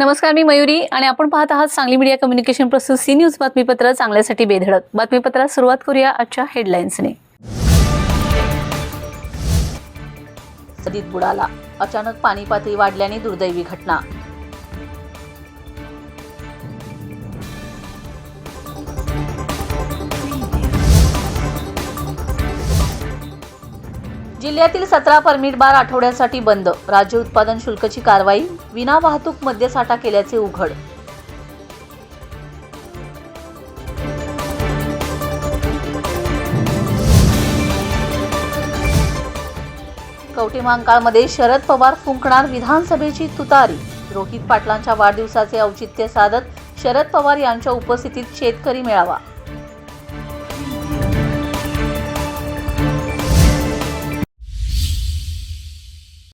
नमस्कार, मी मयुरी आणि आपण पाहत आहात सांगली मीडिया कम्युनिकेशन प्रस्तुत सी न्यूज बातमीपत्र चांगल्यासाठी बेधडक. बातमीपत्रात सुरुवात करूया आजच्या हेडलाईन्सने. नदीत बुडाला, अचानक पाणी पातळी वाढल्याने दुर्दैवी घटना. जिल्ह्यातील 17 परमिट बार आठवड्यासाठी बंद. राज्य उत्पादन शुल्कची कारवाई, विना वाहतूक मद्यसाठा केल्याचे उघड. कवठेमहांकाळमध्ये शरद पवार फुंकणार विधानसभेची तुतारी. रोहित पाटलांच्या वाढदिवसाचे औचित्य साधत शरद पवार यांच्या उपस्थितीत शेतकरी मेळावा.